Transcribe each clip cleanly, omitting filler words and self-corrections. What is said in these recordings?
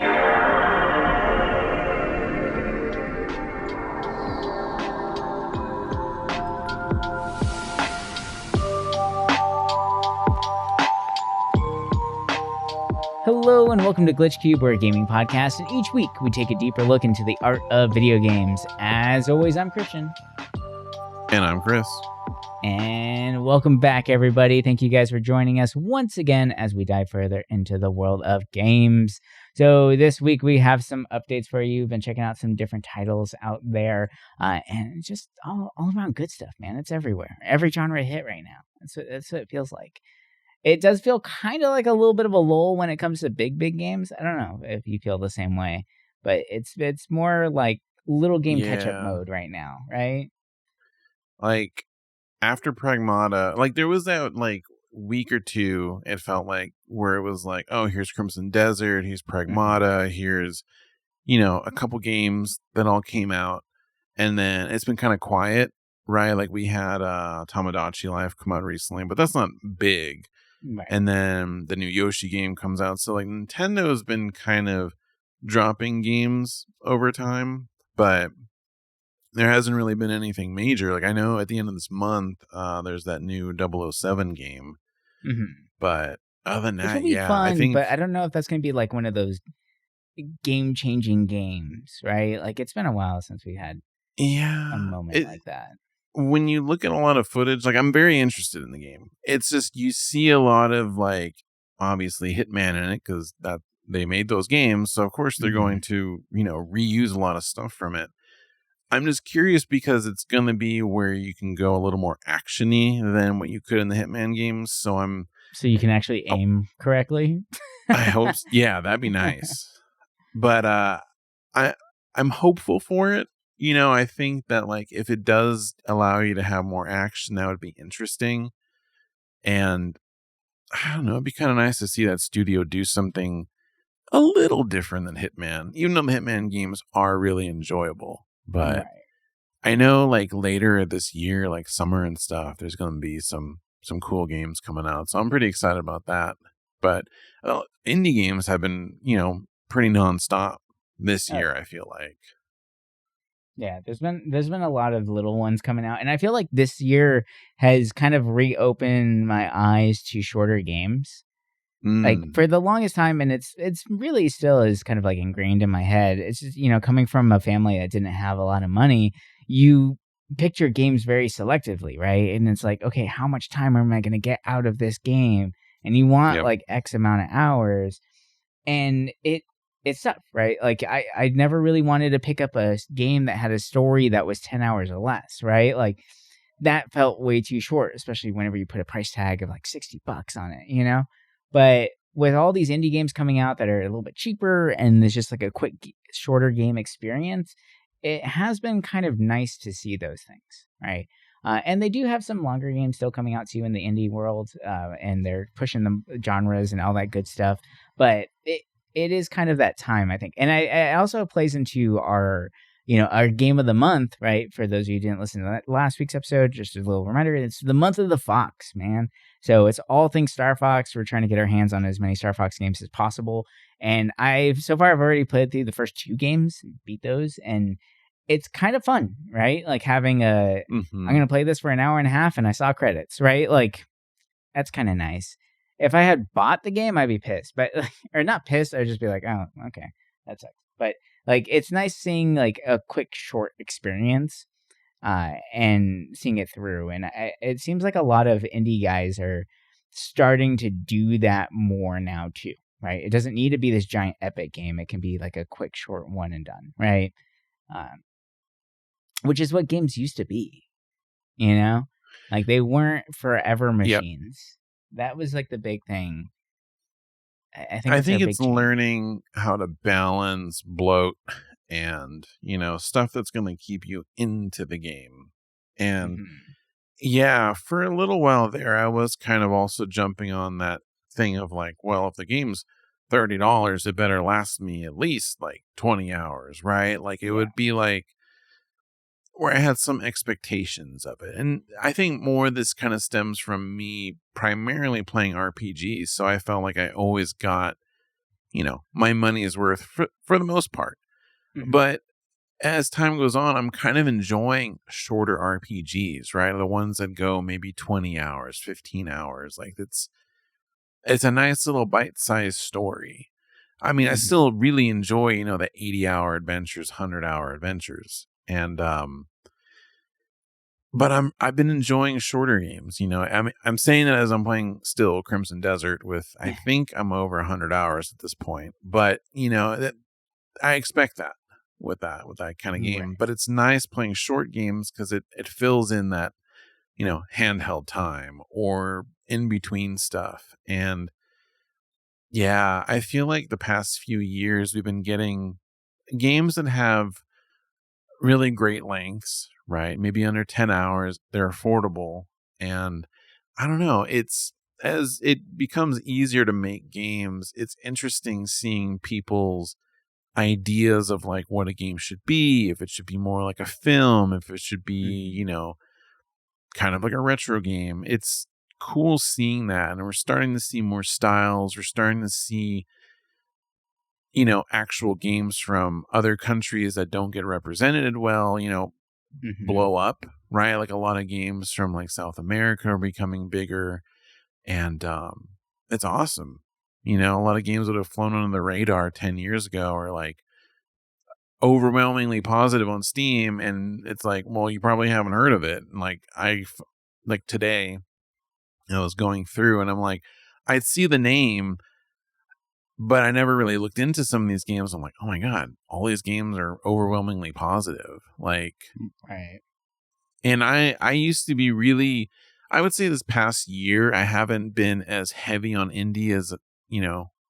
Hello and welcome to GlitchCube, we're a gaming podcast, and each week we take a deeper look into the art of video games. As always, I'm Christian. And I'm Chris. And welcome back, everybody. Thank you guys for joining us once again as we dive further into the world of games. So this week we have some updates for you. Been checking out some different titles out there, and just all around good stuff, man. It's everywhere. Every genre hit right now. That's what it feels like. It does feel kind of like a little bit of a lull when it comes to big games. I don't know if you feel the same way, but it's more like little game catch-up mode right now, right? Like, after Pragmata, like, there was that, like, week or two, it felt like, where it was like, oh, here's Crimson Desert, here's Pragmata, here's, a couple games that all came out, and then it's been kind of quiet, right? Like, we had Tamagotchi Life come out recently, but that's not big. Right. And then the new Yoshi game comes out. So, like, Nintendo's been kind of dropping games over time, but there hasn't really been anything major. Like, I know at the end of this month, there's that new 007 game. Mm-hmm. But other than that, fun, I think... But I don't know if that's going to be, like, one of those game-changing games, right? Like, it's been a while since we had a moment like that. When you look at a lot of footage, like, I'm very interested in the game. It's just, you see a lot of, like, obviously Hitman in it because that they made those games. So, of course, they're going to, reuse a lot of stuff from it. I'm just curious because it's going to be where you can go a little more action-y than what you could in the Hitman games. So you can actually aim correctly? I hope so. Yeah, that'd be nice. But I'm hopeful for it. I think that, like, if it does allow you to have more action, that would be interesting. And I don't know, it'd be kind of nice to see that studio do something a little different than Hitman, even though the Hitman games are really enjoyable. But right. I know, like, later this year, like summer and stuff, there's going to be some cool games coming out. So I'm pretty excited about that. But indie games have been, pretty nonstop this year, I feel like. Yeah, there's been a lot of little ones coming out, and I feel like this year has kind of reopened my eyes to shorter games. Like, for the longest time, and it's really still is kind of like ingrained in my head. It's just, coming from a family that didn't have a lot of money, you picked your games very selectively, right? And it's like, okay, how much time am I going to get out of this game? And you want like X amount of hours, and it's tough, right? Like, I never really wanted to pick up a game that had a story that was 10 hours or less, right? Like, that felt way too short, especially whenever you put a price tag of like $60 on it, But with all these indie games coming out that are a little bit cheaper and there's just like a quick, shorter game experience, it has been kind of nice to see those things, right? And they do have some longer games still coming out too in the indie world, and they're pushing the genres and all that good stuff. But it is kind of that time, I think. And it also plays into our game of the month, right? For those of you who didn't listen to that last week's episode, just a little reminder, it's the month of the Fox, man. So it's all things Star Fox. We're trying to get our hands on as many Star Fox games as possible. And I've already played through the first 2 games, beat those, and it's kind of fun, right? Like having I'm going to play this for an hour and a half and I saw credits, right? Like, that's kind of nice. If I had bought the game, I'd be pissed, or not pissed. I'd just be like, oh, okay, that sucks. But like, it's nice seeing like a quick, short experience, and seeing it through. And it seems like a lot of indie guys are starting to do that more now too, right? It doesn't need to be this giant epic game. It can be like a quick, short one and done, right? Which is what games used to be, like they weren't forever machines. Yep. That was like the big thing. I think it's learning how to balance bloat and, stuff that's going to keep you into the game. And for a little while there, I was kind of also jumping on that thing of like, well, if the game's $30, it better last me at least like 20 hours, right? Like it would be like where I had some expectations of it. And I think more this kind of stems from me primarily playing RPGs. So I felt like I always got my money is worth for the most part. Mhm. But as time goes on, I'm kind of enjoying shorter RPGs, right? The ones that go maybe 20 hours, 15 hours. Like it's a nice little bite-sized story. I mean, I Mhm. still really enjoy, the 80-hour adventures, 100-hour adventures. And but I've been enjoying shorter games, I'm saying that as I'm playing still Crimson Desert with, I think I'm over 100 hours at this point. But, that I expect that with that kind of game. Right. But it's nice playing short games because it fills in that, handheld time or in between stuff. And yeah, I feel like the past few years we've been getting games that have really great lengths, right? Maybe under 10 hours, they're affordable. And I don't know, it's as it becomes easier to make games, it's interesting seeing people's ideas of like what a game should be, if it should be more like a film, if it should be, kind of like a retro game. It's cool seeing that. And we're starting to see more styles. We're starting to see, actual games from other countries that don't get represented well, Mhm. blow up, right? Like a lot of games from like South America are becoming bigger. And it's awesome. A lot of games that have flown under the radar 10 years ago are like overwhelmingly positive on Steam, and it's like, well, you probably haven't heard of it. And like today, I was going through, and I'm like, I'd see the name, but I never really looked into some of these games. I'm like, oh my god, all these games are overwhelmingly positive. Like, Right. and I used to be really, I would say this past year, I haven't been as heavy on indie as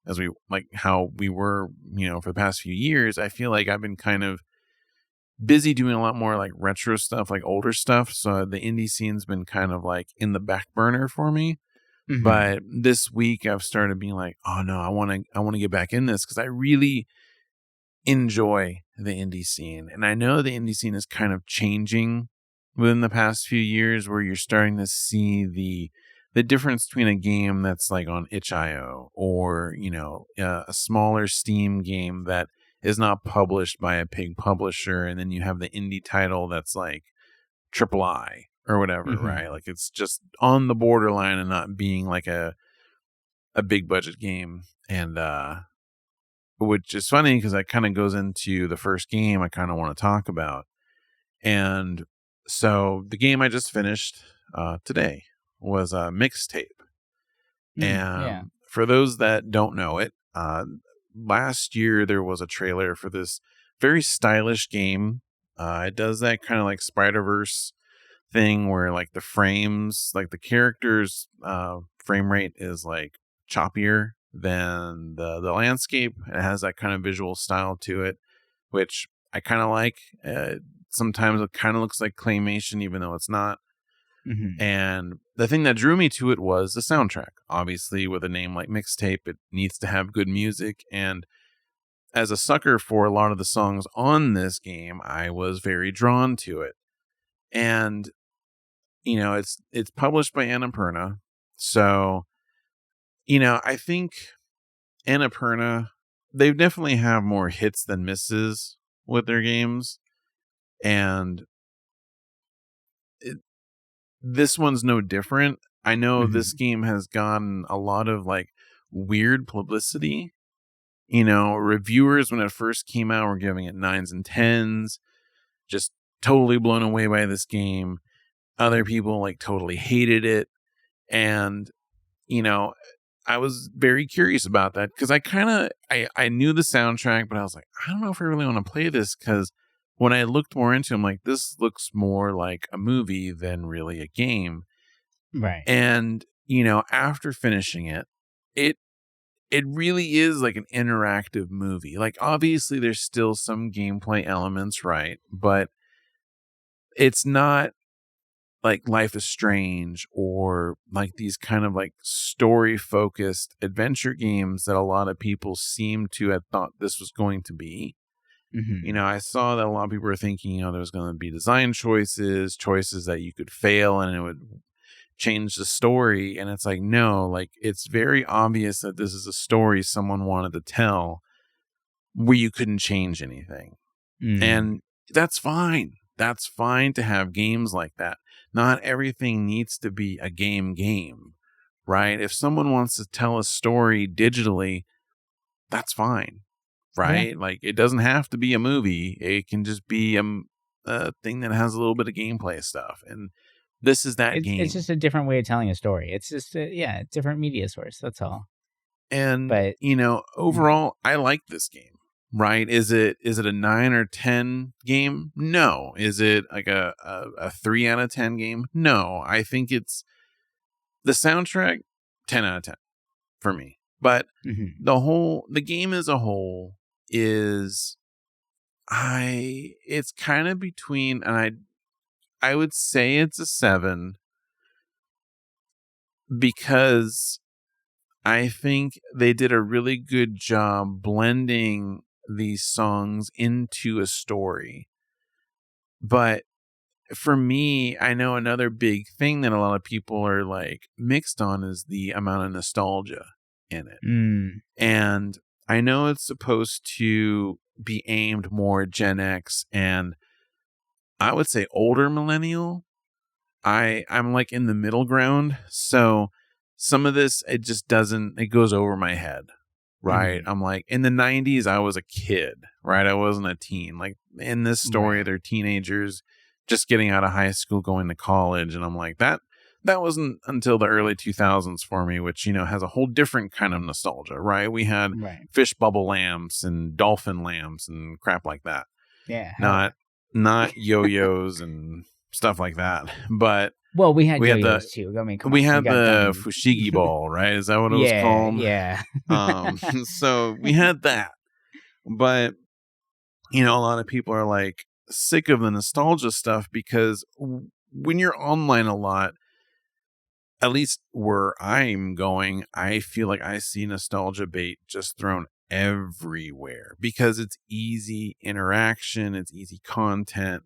as we like how we were, for the past few years. I feel like I've been kind of busy doing a lot more like retro stuff, like older stuff. So the indie scene's been kind of like in the back burner for me. Mhm. But this week I've started being like, oh no, I want to get back in this because I really enjoy the indie scene. And I know the indie scene is kind of changing within the past few years where you're starting to see the difference between a game that's like on itch.io or, a smaller Steam game that is not published by a big publisher. And then you have the indie title that's like triple I or whatever, Mhm. right? Like it's just on the borderline and not being like a big budget game. And, which is funny because that kind of goes into the first game I kind of want to talk about. And so the game I just finished today was a Mixtape. Yeah. And for those that don't know it, last year there was a trailer for this very stylish game. It does that kind of like Spider-Verse thing where like the frames, like the characters' frame rate is like choppier than the landscape. It has that kind of visual style to it, which I kind of like. Sometimes it kind of looks like claymation, even though it's not. Mhm. And the thing that drew me to it was the soundtrack. Obviously, with a name like Mixtape, it needs to have good music. And as a sucker for a lot of the songs on this game, I was very drawn to it. And it's published by Annapurna. So, I think Annapurna, they definitely have more hits than misses with their games. And this one's no different. I know this Mhm. game has gotten a lot of like weird publicity. Reviewers when it first came out were giving it 9s and 10s, just totally blown away by this game. Other people like totally hated it. And, you know, I was very curious about that because I knew the soundtrack, but I was like, I don't know if I really want to play this because when I looked more into it, I'm like, this looks more like a movie than really a game. Right. And, after finishing it, it it really is like an interactive movie. Like obviously there's still some gameplay elements, right? But it's not like Life is Strange or like these kind of like story focused adventure games that a lot of people seem to have thought this was going to be. Mhm. I saw that a lot of people were thinking, there was going to be design choices that you could fail and change the story. And it's like, no, like it's very obvious that this is a story someone wanted to tell where you couldn't change anything. And that's fine. That's fine to have games like that. Not everything needs to be a game, right? If someone wants to tell a story digitally, that's fine, right? Yeah. Like it doesn't have to be a movie. It can just be a thing that has a little bit of gameplay stuff. And this is that game. It's just a different way of telling a story. It's just a different media source. That's all. And overall, I like this game. Right? Is it a 9 or 10 game? No. Is it like a 3 out of 10 game? No. I think it's the soundtrack 10 out of 10 for me. But the game as a whole is it's kind of between, and I would say it's a 7 because I think they did a really good job blending these songs into a story. But for me, I know another big thing that a lot of people are like mixed on is the amount of nostalgia in it. And I know it's supposed to be aimed more at Gen X and I would say older millennial. I'm like in the middle ground. So some of this, it goes over my head. Right. I'm like, in the 90s, I was a kid, right? I wasn't a teen. Like in this story, they're teenagers just getting out of high school, going to college. And I'm like, that wasn't until the early 2000s for me, which, has a whole different kind of nostalgia, right? We had fish bubble lamps and dolphin lamps and crap like that. Yeah. Not yo-yos and stuff like that. But well, we had yo-yos too. I mean, we had the Fushigi ball, right? Is that what it was called? Yeah. So we had that. But, a lot of people are like sick of the nostalgia stuff because when you're online a lot, at least where I'm going, I feel like I see nostalgia bait just thrown everywhere because it's easy interaction, it's easy content.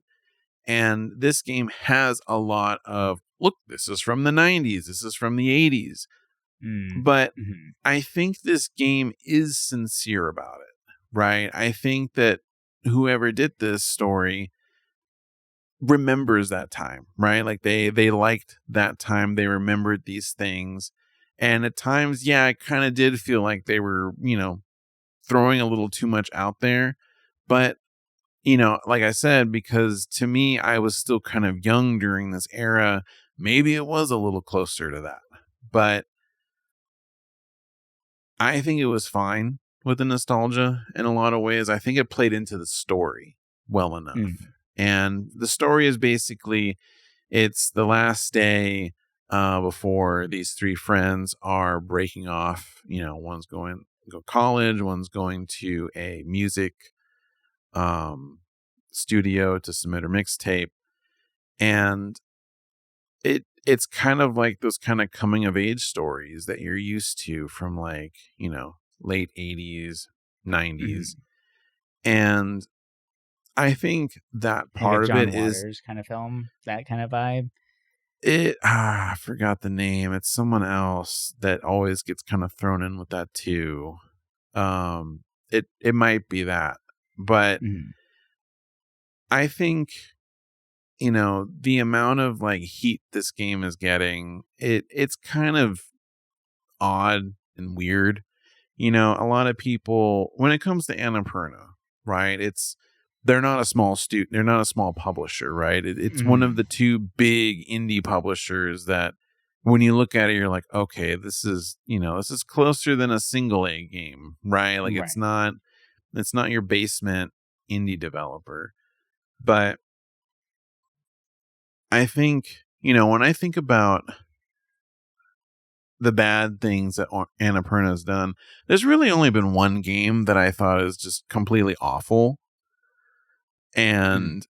And this game has a lot of, look, this is from the 90s, this is from the 80s. But I think this game is sincere about it, right? I think that whoever did this story remembers that time, right? Like they liked that time. They remembered these things. And at times, I kind of did feel like they were, throwing a little too much out there. But like I said, because to me, I was still kind of young during this era. Maybe it was a little closer to that, but I think it was fine with the nostalgia in a lot of ways. I think it played into the story well enough. And the story is basically, it's the last day before these three friends are breaking off. One's going to go college, one's going to a music studio to submit her mixtape, and it's kind of like those kind of coming of age stories that you're used to from like late 80s 90s. And I think that part like of it Waters is kind of film, that kind of vibe. I forgot the name. It's someone else that always gets kind of thrown in with that too. It might be that, but I think, the amount of like heat this game is getting, it's kind of odd and weird. A lot of people, when it comes to Annapurna, right? They're not a small they're not a small publisher, right? It's one of the two big indie publishers that when you look at it, you're like, okay, this is closer than a single A game, right? Like it's not your basement indie developer. But I think, when I think about the bad things that Annapurna has done, there's really only been one game that I thought is just completely awful. And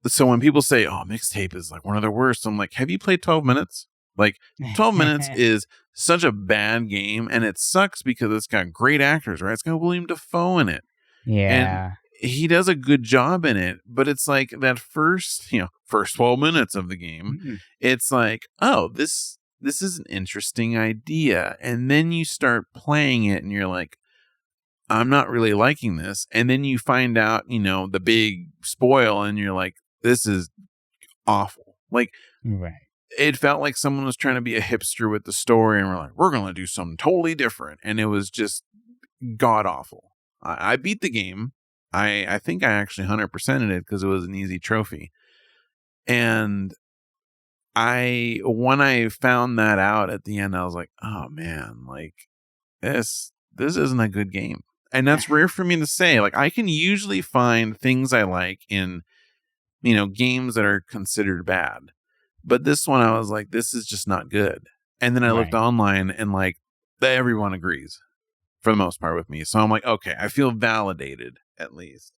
so when people say, oh, Mixtape is like one of the worst, I'm like, have you played 12 minutes? Like 12 minutes is such a bad game, and it sucks because it's got great actors, right? It's got William Dafoe in it. Yeah. And he does a good job in it, but it's like that first 12 minutes of the game, it's like, oh, this this is an interesting idea. And then you start playing it and you're like, I'm not really liking this. And then you find out, the big spoil and you're like, this is awful. Like, right. It felt like someone was trying to be a hipster with the story and we're like, we're going to do something totally different. And it was just god awful. I beat the game. I think I actually 100%ed it because it was an easy trophy. And when I found that out at the end, I was like, oh man, like this isn't a good game. And that's rare for me to say. Like, I can usually find things I like in, games that are considered bad. But this one, I was like, this is just not good. And then I looked online and like everyone agrees for the most part with me. So I'm like, okay, I feel validated at least.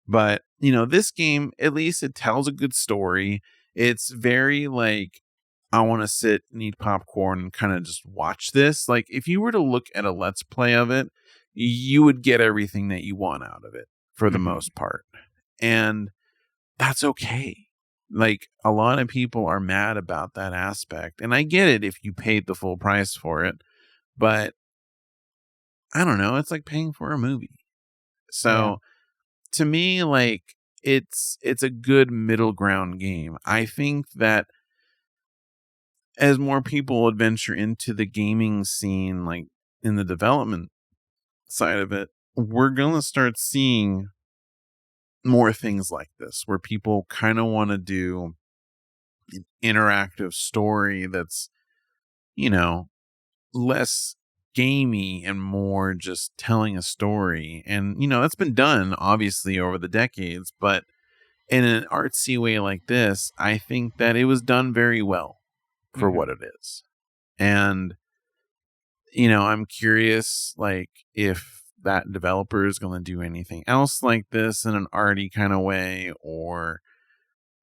But, this game, at least it tells a good story. It's very like, I want to sit and eat popcorn and kind of just watch this. Like, if you were to look at a Let's Play of it, you would get everything that you want out of it for the most part. And that's okay. Like, a lot of people are mad about that aspect. And I get it if you paid the full price for it. But I don't know. It's like paying for a movie. So to me, like, it's a good middle ground game. I think that as more people adventure into the gaming scene, like in the development side of it, we're going to start seeing more things like this where people kind of want to do an interactive story that's, less gamey and more just telling a story. And, that's been done obviously over the decades, but in an artsy way like this, I think that it was done very well for what it is. And, I'm curious, like, if that developer is going to do anything else like this in an arty kind of way, or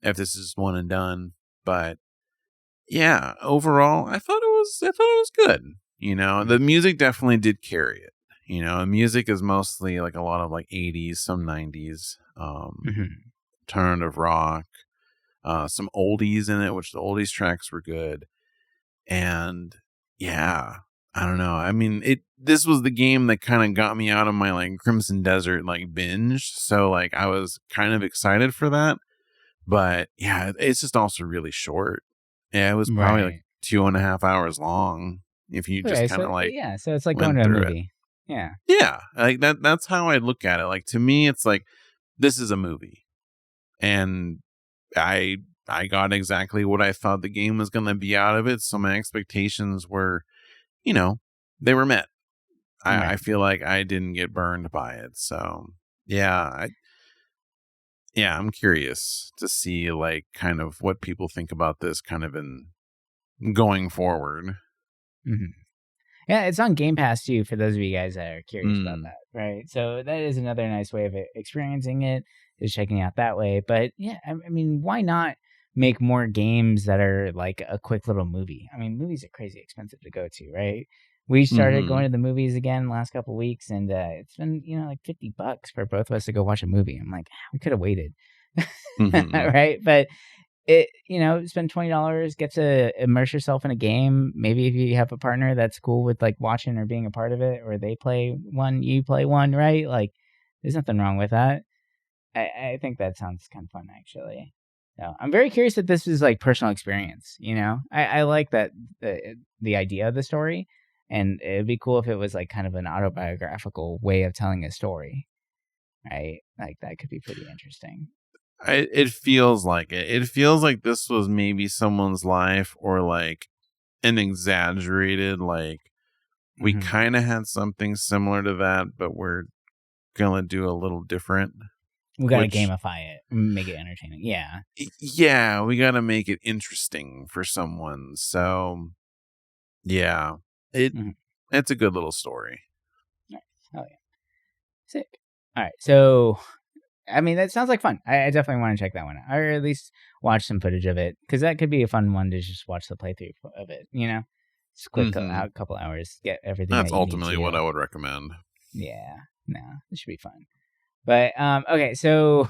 if this is one and done. But yeah, overall, I thought it was good. The music definitely did carry it. The music is mostly like a lot of like 80s, some 90s, alternative rock, some oldies in it, which the oldies tracks were good. And yeah, I don't know. I mean, this was the game that kind of got me out of my like Crimson Desert like binge. So like I was kind of excited for that. But yeah, it's just also really short. Yeah, it was probably like 2.5 hours long. If you just kind of like, so it's like going to a movie. Yeah, like that's how I look at it. Like, to me, it's like, this is a movie, and I got exactly what I thought the game was going to be out of it. So my expectations were, they were met. I feel like I didn't get burned by it. So yeah, I'm curious to see like kind of what people think about this kind of in going forward. Yeah, it's on Game Pass too, for those of you guys that are curious about that, right? So that is another nice way of experiencing it, is checking out that way. But yeah, I mean, why not make more games that are like a quick little movie? I mean, movies are crazy expensive to go to, right? We started going to the movies again the last couple of weeks, and it's been, like $50 for both of us to go watch a movie. I'm like, we could have waited, right? But spend $20, get to immerse yourself in a game. Maybe if you have a partner that's cool with like watching or being a part of it, or they play one, you play one, right? Like, there's nothing wrong with that. I think that sounds kind of fun, actually. So I'm very curious if this is like personal experience. I like that the idea of the story, and it'd be cool if it was like kind of an autobiographical way of telling a story, right? Like, that could be pretty interesting. It feels like it. It feels like this was maybe someone's life, or like an exaggerated, like, we kind of had something similar to that, but we're gonna do a little different. We gotta gamify it, make it entertaining. Yeah, we gotta make it interesting for someone. So yeah, it's a good little story. Nice. Oh yeah, sick. All right, so I mean, that sounds like fun. I definitely want to check that one out, or at least watch some footage of it, because that could be a fun one to just watch the playthrough of it. Just quick a couple hours, get everything. That's ultimately what I would recommend. Yeah, no, it should be fun. But okay, so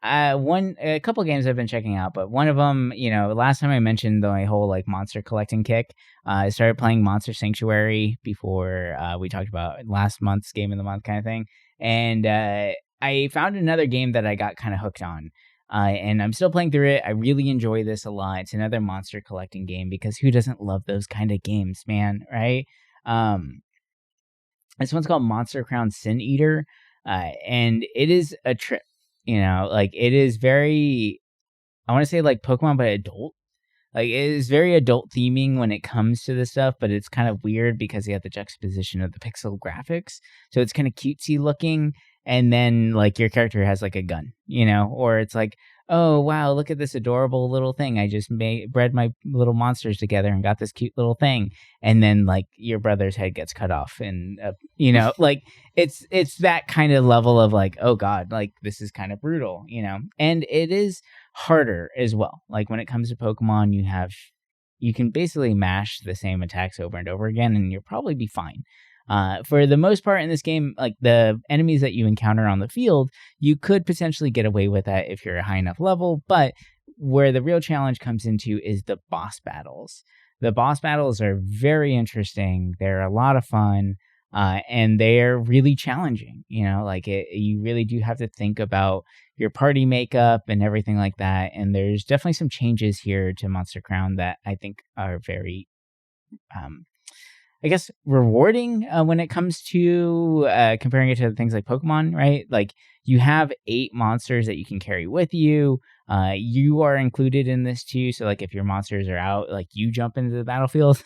A couple games I've been checking out, but one of them, last time I mentioned my whole like monster collecting kick, I started playing Monster Sanctuary before we talked about last month's game of the month kind of thing, and I found another game that I got kind of hooked on, and I'm still playing through it. I really enjoy this a lot. It's another monster collecting game because who doesn't love those kind of games, man? Right? This one's called Monster Crown Sin Eater, and it is a trip. Like it is very, I want to say like Pokemon, but adult. Like it is very adult theming when it comes to this stuff, but it's kind of weird because you have the juxtaposition of the pixel graphics. So it's kind of cutesy looking. And then like your character has like a gun, or it's like, oh, wow, look at this adorable little thing. I just bred my little monsters together and got this cute little thing. And then like your brother's head gets cut off. And, like it's that kind of level of like, oh, God, like this is kind of brutal, and it is harder as well. Like when it comes to Pokemon, you can basically mash the same attacks over and over again and you'll probably be fine. For the most part in this game, like the enemies that you encounter on the field, you could potentially get away with that if you're a high enough level, but where the real challenge comes into is the boss battles. The boss battles are very interesting. They're a lot of fun, and they're really challenging. You really do have to think about your party makeup and everything like that, and there's definitely some changes here to Monster Crown that I think are very I guess rewarding when it comes to comparing it to things like Pokemon, right? Like you have 8 monsters that you can carry with you. You are included in this too. So like if your monsters are out, like you jump into the battlefield,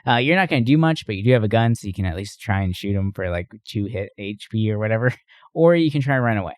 you're not going to do much, but you do have a gun. So you can at least try and shoot them for like 2 hit HP or whatever. Or you can try and run away,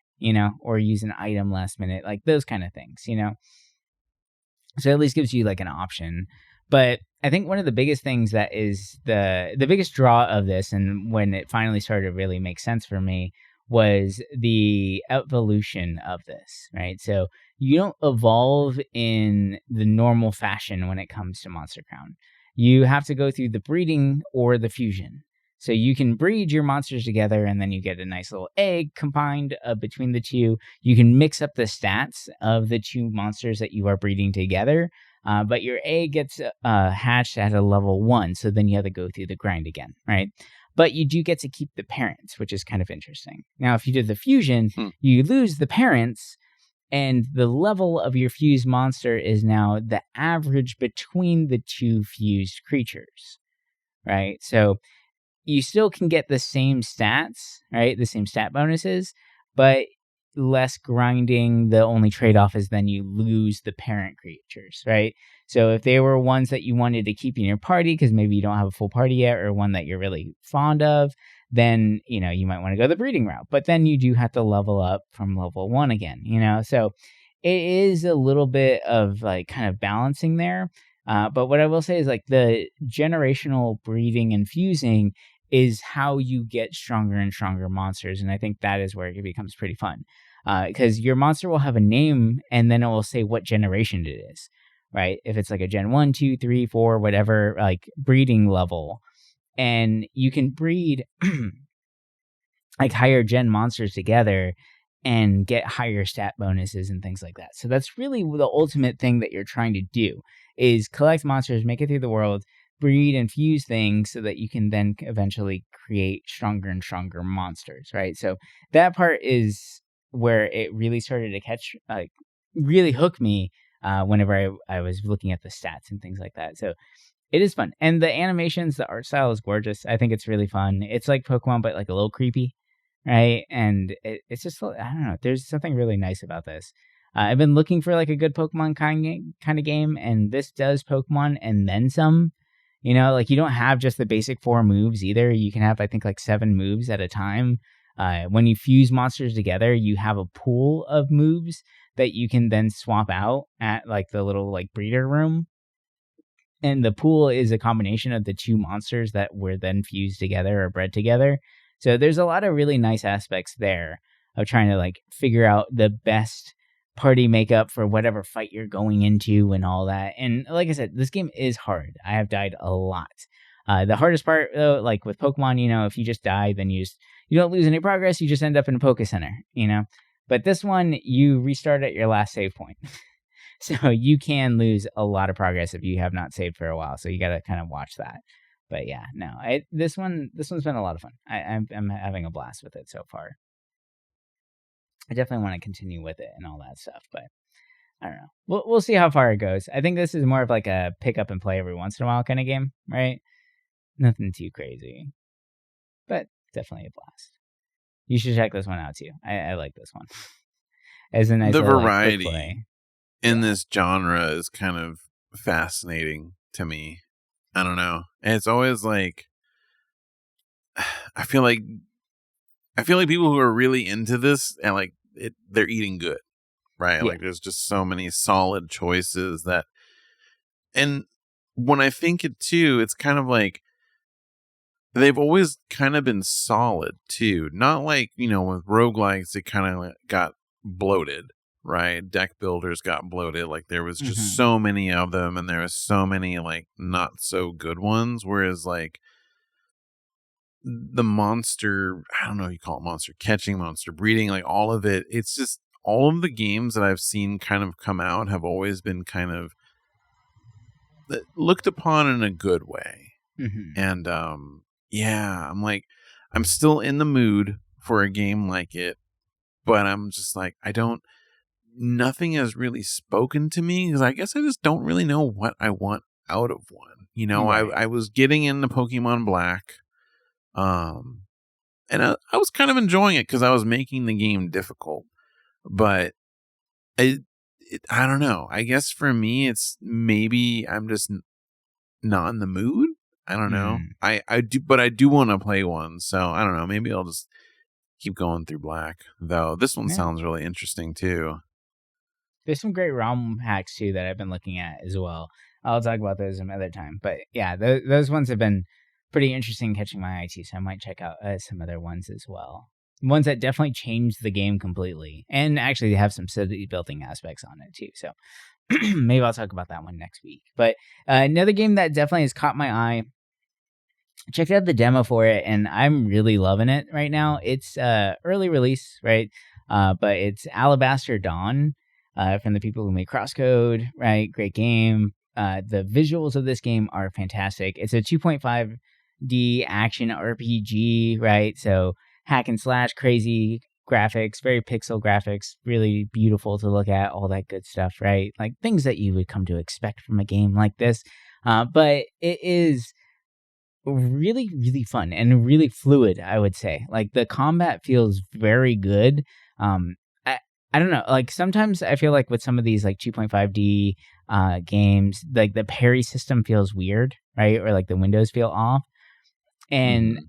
or use an item last minute, like those kind of things, So it at least gives you like an option. But I think one of the biggest things that is the biggest draw of this, and when it finally started to really make sense for me, was the evolution of this, right? So you don't evolve in the normal fashion when it comes to Monster Crown. You have to go through the breeding or the fusion. So you can breed your monsters together and then you get a nice little egg combined between the two. You can mix up the stats of the two monsters that you are breeding together. But your egg gets hatched at a level 1, so then you have to go through the grind again, right? But you do get to keep the parents, which is kind of interesting. Now, if you did the fusion, you lose the parents, and the level of your fused monster is now the average between the two fused creatures, right? So you still can get the same stats, right? The same stat bonuses, but less grinding. The only trade-off is then you lose the parent creatures, right? So if they were ones that you wanted to keep in your party because maybe you don't have a full party yet, or one that you're really fond of, then you might want to go the breeding route, but then you do have to level up from level 1 again, so it is a little bit of like kind of balancing there. But what I will say is like the generational breeding and fusing is how you get stronger and stronger monsters. And I think that is where it becomes pretty fun. Because your monster will have a name and then it will say what generation it is, right? If it's like a Gen 1, 2, 3, 4, whatever, like breeding level. And you can breed like higher gen monsters together and get higher stat bonuses and things like that. So that's really the ultimate thing that you're trying to do is collect monsters, make it through the world, breed and fuse things so that you can then eventually create stronger and stronger monsters, right? So that part is where it really started to catch, really hook me whenever I was looking at the stats and things like that. So it is fun. And the animations, the art style is gorgeous. I think it's really fun. It's like Pokemon, but like a little creepy, right? And it's just, I don't know, there's something really nice about this. I've been looking for like a good Pokemon kind of game, and this does Pokemon and then some. Like you don't have just the basic 4 moves either. You can have, I think, like 7 moves at a time. When you fuse monsters together, you have a pool of moves that you can then swap out at like the little like breeder room. And the pool is a combination of the 2 monsters that were then fused together or bred together. So there's a lot of really nice aspects there of trying to like figure out the best party makeup for whatever fight you're going into and all that. And like I said, this game is hard. I have died a lot. The hardest part though, like with Pokemon, if you just die, then you don't lose any progress. You just end up in a Poke Center, But this one, you restart at your last save point. So you can lose a lot of progress if you have not saved for a while. So you got to kind of watch that. But yeah, no, this one's been a lot of fun. I'm having a blast with it so far. I definitely want to continue with it and all that stuff, but I don't know. We'll see how far it goes. I think this is more of like a pick up and play every once in a while kind of game, right? Nothing too crazy, but definitely a blast. You should check this one out too. I like this one. As a nice the little, variety quick play. in this genre is kind of fascinating to me. I don't know. And it's always like I feel like people who are really into this and like they're eating good, right? Yeah. Like there's just so many solid choices that, and when I think it too, it's kind of like they've always kind of been solid too. Not like, with roguelikes, it kind of got bloated, right? Deck builders got bloated. Like there was just so many of them, and there was so many like not so good ones. Whereas like the monster, I don't know, you call it monster catching, monster breeding, like all of it. It's just all of the games that I've seen kind of come out have always been kind of looked upon in a good way. And yeah, I'm like, I'm still in the mood for a game like it, but I'm just like, nothing has really spoken to me because I guess I just don't really know what I want out of one. Right. I was getting into Pokemon Black, and I was kind of enjoying it because I was making the game difficult, but I don't know. I guess for me, it's maybe I'm just not in the mood. I don't know. I do want to play one, so I don't know. Maybe I'll just keep going through Black, though. This one sounds really interesting too. There's some great ROM hacks too that I've been looking at as well. I'll talk about those some other time. But yeah, those ones have been pretty interesting catching my eye too, so I might check out some other ones as well. Ones that definitely changed the game completely, and actually have some city building aspects on it too. So maybe I'll talk about that one next week. But another game that definitely has caught my eye. Checked out the demo for it, and I'm really loving it right now. It's early release, right? But it's Alabaster Dawn from the people who made Crosscode, right? Great game. The visuals of this game are fantastic. It's a 2.5D action RPG, right? So hack and slash, crazy graphics, very pixel graphics, really beautiful to look at, all that good stuff, right? Like things that you would come to expect from a game like this. But it is really, really fun and really fluid, I would say. Like the combat feels very good. I don't know, like sometimes I feel like with some of these like 2.5D games, like the parry system feels weird, right? Or like the windows feel off. And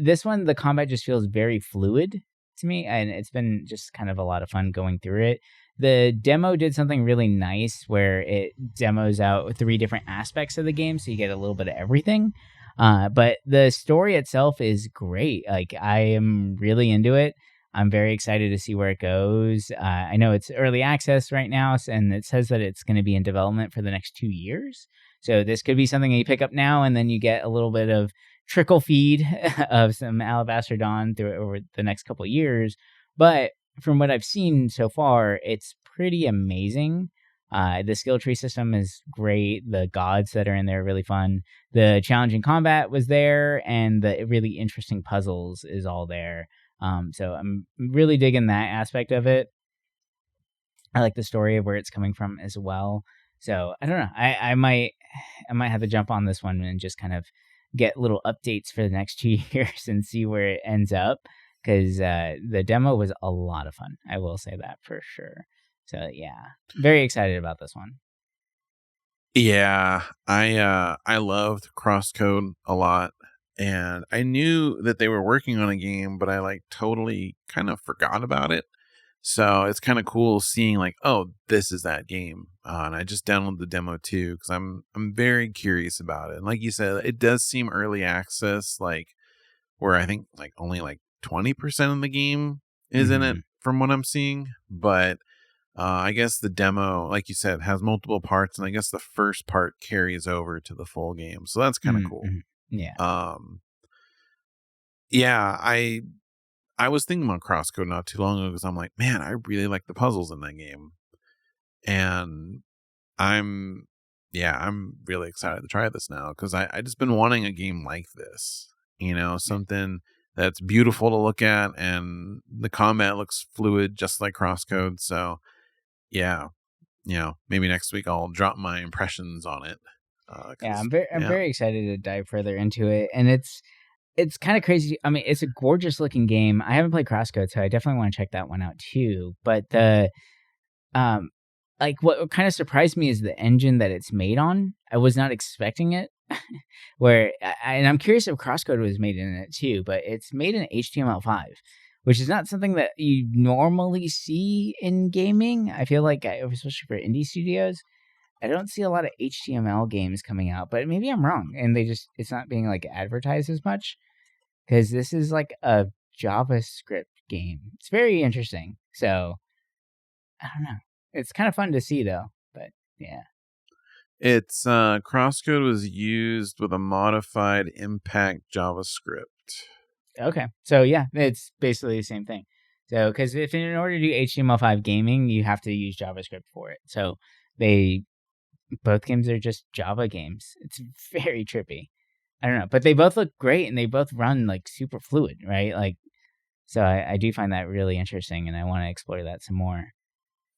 this one, the combat just feels very fluid to me, and it's been just kind of a lot of fun going through it. The demo did something really nice where it demos out 3 different aspects of the game, so you get a little bit of everything. But the story itself is great. Like I am really into it. I'm very excited to see where it goes. I know it's early access right now, and it says that it's going to be in development for the next 2 years. So this could be something you pick up now, and then you get a little bit of trickle feed of some Alabaster Dawn through over the next couple of years. But from what I've seen so far, it's pretty amazing. The skill tree system is great. The gods that are in there are really fun. The challenging combat was there, and the really interesting puzzles is all there. So I'm really digging that aspect of it. I like the story of where it's coming from as well. So I don't know. I might have to jump on this one and just kind of get little updates for the next 2 years and see where it ends up. Because the demo was a lot of fun. I will say that for sure. So yeah, very excited about this one. Yeah, I loved Crosscode a lot, and I knew that they were working on a game, but I like totally kind of forgot about it. So it's kind of cool seeing like, oh, this is that game, and I just downloaded the demo too because I'm very curious about it. And like you said, it does seem early access, like where I think like only like 20% of the game is in it from what I'm seeing, but. I guess the demo, like you said, has multiple parts, and I guess the first part carries over to the full game. So that's kind of cool. Yeah. Yeah, I was thinking about CrossCode not too long ago because I'm like, man, I really like the puzzles in that game. And I'm really excited to try this now because I just been wanting a game like this, something that's beautiful to look at and the combat looks fluid, just like CrossCode. So yeah, maybe next week I'll drop my impressions on it. I'm very excited to dive further into it. And it's kind of crazy. I mean, it's a gorgeous looking game. I haven't played CrossCode, so I definitely want to check that one out too. But what kind of surprised me is the engine that it's made on. I was not expecting it. And I'm curious if CrossCode was made in it too, but it's made in HTML5, which is not something that you normally see in gaming. I feel like, especially for indie studios, I don't see a lot of HTML games coming out, but maybe I'm wrong. And it's not being like advertised as much because this is like a JavaScript game. It's very interesting. So I don't know. It's kind of fun to see though, but yeah. It's CrossCode was used with a modified Impact JavaScript. Okay. So yeah, it's basically the same thing. So, because if in order to do HTML5 gaming, you have to use JavaScript for it. So both games are just Java games. It's very trippy. I don't know, but they both look great and they both run like super fluid, right? Like, so I do find that really interesting and I want to explore that some more.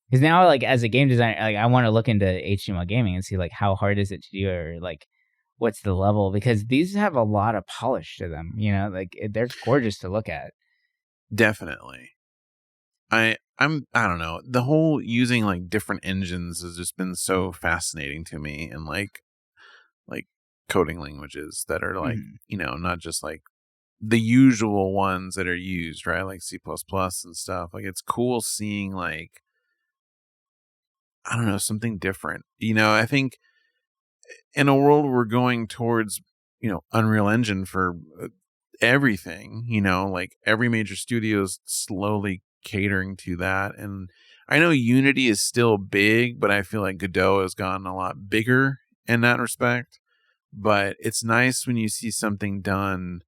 Because now, like, as a game designer, like, I want to look into HTML gaming and see, like, how hard is it to do or, like, what's the level? Because these have a lot of polish to them, like, they're gorgeous to look at. Definitely. I don't know. The whole using, like, different engines has just been so fascinating to me and, like coding languages that are, like, not just, like, the usual ones that are used, right? Like C++ and stuff. Like, it's cool seeing, like, I don't know, something different. I think in a world we're going towards, Unreal Engine for everything, like every major studio is slowly catering to that. And I know Unity is still big, but I feel like Godot has gotten a lot bigger in that respect. But it's nice when you see something done,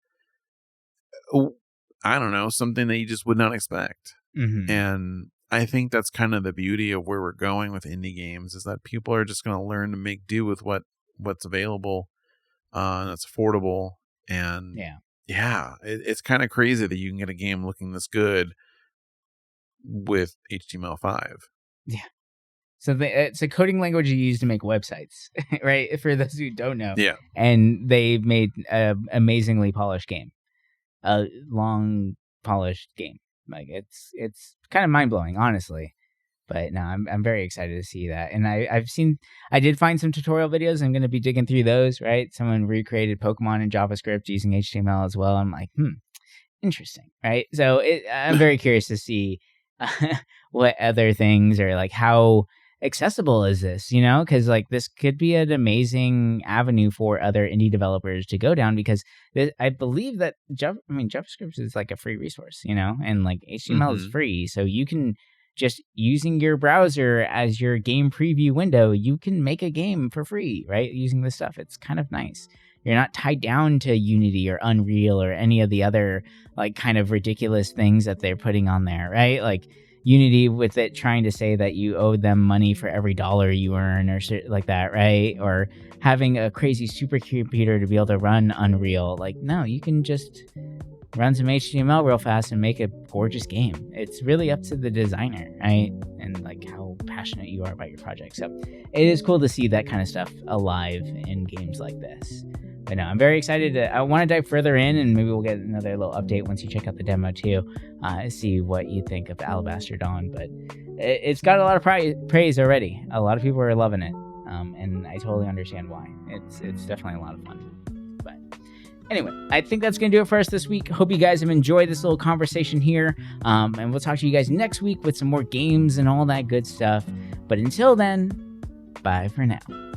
I don't know, something that you just would not expect. Mm-hmm. And I think that's kind of the beauty of where we're going with indie games is that people are just going to learn to make do with what's available and that's affordable. And it's kind of crazy that you can get a game looking this good with HTML5. Yeah. So it's a coding language you use to make websites, right? For those who don't know. Yeah. And they made an amazingly polished game, a long polished game. Like it's kind of mind blowing, honestly. But no, I'm very excited to see that. And I did find some tutorial videos. I'm going to be digging through those, right? Someone recreated Pokemon in JavaScript using HTML as well. I'm like, interesting, right? So I'm very curious to see what other things are like, how accessible is this, because like this could be an amazing avenue for other indie developers to go down because I believe that JavaScript is like a free resource, and like HTML is free. So you can just using your browser as your game preview window, you can make a game for free, right? Using this stuff. It's kind of nice. You're not tied down to Unity or Unreal or any of the other like kind of ridiculous things that they're putting on there, right? Like Unity with it trying to say that you owe them money for every dollar you earn or shit like that, right? Or having a crazy supercomputer to be able to run Unreal. Like, no, you can just run some HTML real fast and make a gorgeous game. It's really up to the designer, right? And like how passionate you are about your project. So it is cool to see that kind of stuff alive in games like this. But no, I'm very excited. I want to dive further in, and maybe we'll get another little update once you check out the demo too, see what you think of Alabaster Dawn. But it's got a lot of praise already. A lot of people are loving it, and I totally understand why. It's definitely a lot of fun. But anyway, I think that's going to do it for us this week. Hope you guys have enjoyed this little conversation here, and we'll talk to you guys next week with some more games and all that good stuff. But until then, bye for now.